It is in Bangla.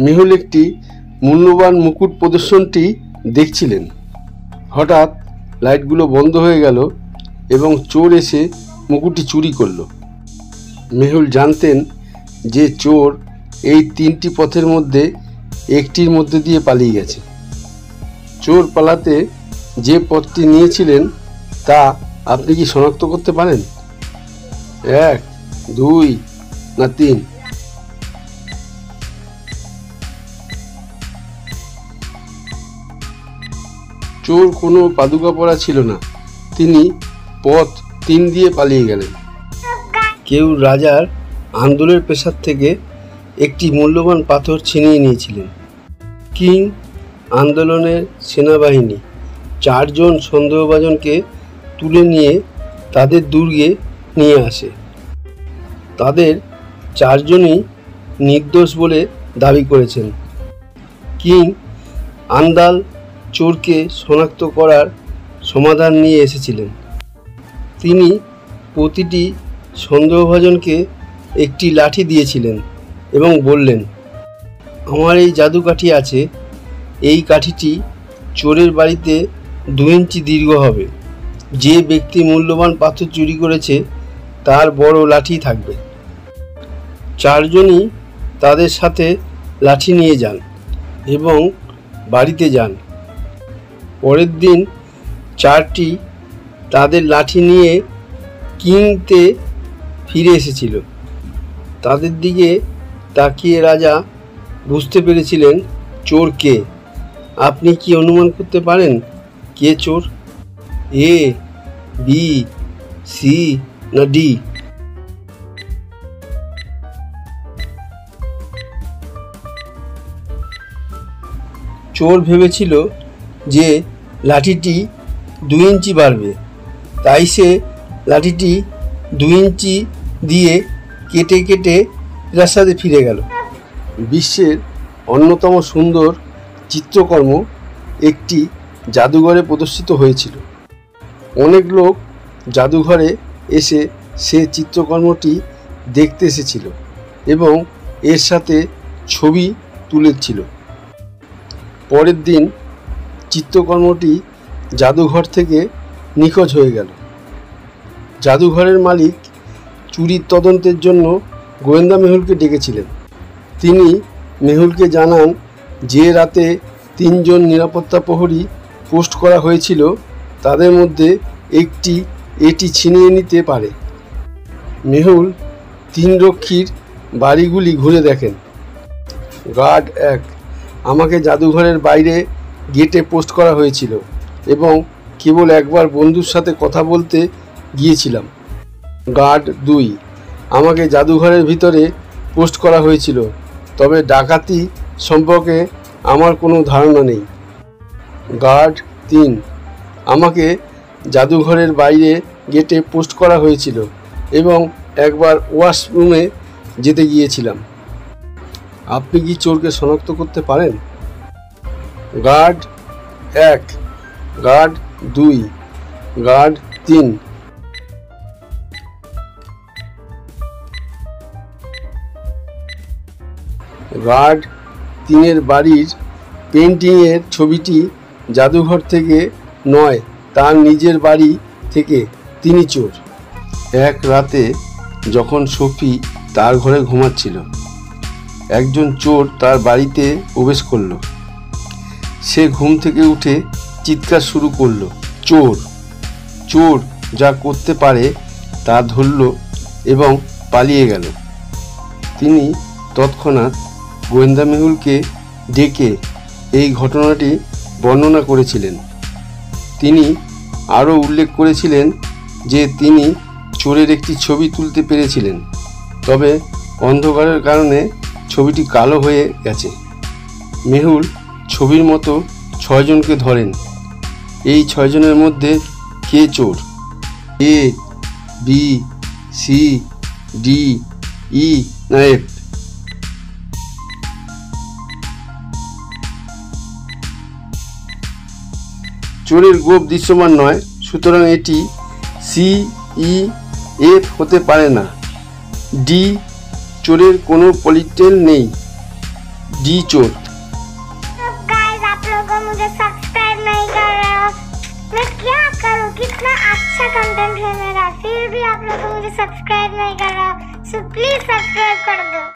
মেহুল একটি মূল্যবান মুকুট প্রদর্শনটি দেখছিলেন। হঠাৎ লাইটগুলো বন্ধ হয়ে গেল এবং চোর এসে মুকুটটি চুরি করল। মেহুল জানতেন যে চোর এই তিনটি পথের মধ্যে একটির মধ্যে দিয়ে পালিয়ে গেছে। চোর পালাতে যে পথটি নিয়েছিলেন তা আপনি কি শনাক্ত করতে পারেন? 1, 2 না 3? চোর কোনো পাদুকা পরা ছিল না। তিনি পথ 3 দিয়ে পালিয়ে গেলেন। কেউ রাজার আন্দোলনের পেশার থেকে একটি মূল্যবান পাথর ছিনিয়ে নিয়েছিলেন। কিং আন্দোলনের সেনাবাহিনী 4 জন সন্দেহভাজনকে তুলে নিয়ে তাদের দুর্গে নিয়ে আসে। তাদের 4 জনই নির্দোষ বলে দাবি করেছেন। কিং আন্দাল চোরকে শনাক্ত করার সমাধান নিয়ে এসেছিলেন। তিনি প্রতিটি সন্দেহভাজনকে একটি লাঠি দিয়েছিলেন এবং বললেন, আমার এই জাদু কাঠি আছে। এই কাঠিটি চোরের বাড়িতে 2 ইঞ্চি দীর্ঘ হবে। যে ব্যক্তি মূল্যবান পাথর চুরি করেছে তার বড় লাঠি থাকবে। 4 জনই তাদের সাথে লাঠি নিয়ে যান এবং বাড়িতে যান। পরের দিন 4টি তাদের লাঠি নিয়ে কিংতে ফিরে এসেছিল। তাদের দিকে তাকিয়ে রাজা বুঝতে পেরেছিলেন চোর কে। আপনি কি অনুমান করতে পারেন কে চোর? A, B, C না D? চোর ভেবেছিল যে লাঠিটি 2 ইঞ্চি বাড়বে, তাই সে লাঠিটি 2 ইঞ্চি দিয়ে কেটে কেটে প্রাসাদে ফিরে গেল। বিশ্বের অন্যতম সুন্দর চিত্রকর্ম একটি জাদুঘরে প্রদর্শিত হয়েছিল। অনেক লোক জাদুঘরে এসে সে চিত্রকর্মটি দেখতে এসেছিল এবং এর সাথে ছবি তুলেছিল। পরের দিন চিত্রকর্মটি জাদুঘর থেকে নিখোঁজ হয়ে গেল। জাদুঘরের মালিক চুরির তদন্তের জন্য গোয়েন্দা মেহুলকে ডেকেছিলেন। তিনি মেহুলকে জানান যে রাতে 3 জন নিরাপত্তা প্রহরী পোস্ট করা হয়েছিল তাদের মধ্যে একটি এটি ছিনিয়ে নিতে পারে। মেহুল 3 রক্ষীর বাড়িগুলি ঘুরে দেখেন। গার্ড 1, আমাকে জাদুঘরের বাইরে গেটে পোস্ট করা হয়েছিল এবং কেবল একবার বন্ধুর সাথে কথা বলতে গিয়েছিলাম। গার্ড 2, আমাকে জাদুঘরের ভিতরে পোস্ট করা হয়েছিল, তবে ডাকাতি সম্পর্কে আমার কোনো ধারণা নেই। গার্ড 3, আমাকে জাদুঘরের বাইরে গেটে পোস্ট করা হয়েছিল এবং একবার ওয়াশরুমে যেতে গিয়েছিলাম। আপনি কি চোরকে শনাক্ত করতে পারেন? Guard 1, guard 2, guard 3। গার্ড 3-এর বাড়ির পেন্টিংয়ের ছবিটি জাদুঘর থেকে নয়, তার নিজের বাড়ি থেকে। তিনি চোর। এক রাতে যখন সোফি তার ঘরে ঘুমাচ্ছিল, একজন চোর তার বাড়িতে প্রবেশ করল। সে ঘুম থেকে উঠে চিৎকার শুরু করলো, চোর! চোর যা করতে পারে তা ধরল এবং পালিয়ে গেল। তিনি তৎক্ষণাৎ গোয়েন্দা মেহুলকে ডেকে এই ঘটনাটি বর্ণনা করেছিলেন। তিনি আরও উল্লেখ করেছিলেন যে তিনি চোরের একটি ছবি তুলতে পেরেছিলেন, তবে অন্ধকারের কারণে ছবিটি কালো হয়ে গেছে। মেহুল ছবির মতো 6 জনকে ধরেন। এই 6 জনের মধ্যে কে চোর? A, B, C, D, E না F? চোরের গোপ দৃশ্যমান নয়, সুতরাং এটি C, E, F হতে পারে না। D, চোরের কোনো পলিটেল নেই। G, डी चोर। गाइस आप लोग मुझे सब्सक्राइब नहीं कर रहे हो, मैं क्या करूं? कितना अच्छा कंटेंट है मेरा, फिर भी आप लोग मुझे सब्सक्राइब नहीं कर रहे हो, सो प्लीज सब्सक्राइब कर दो।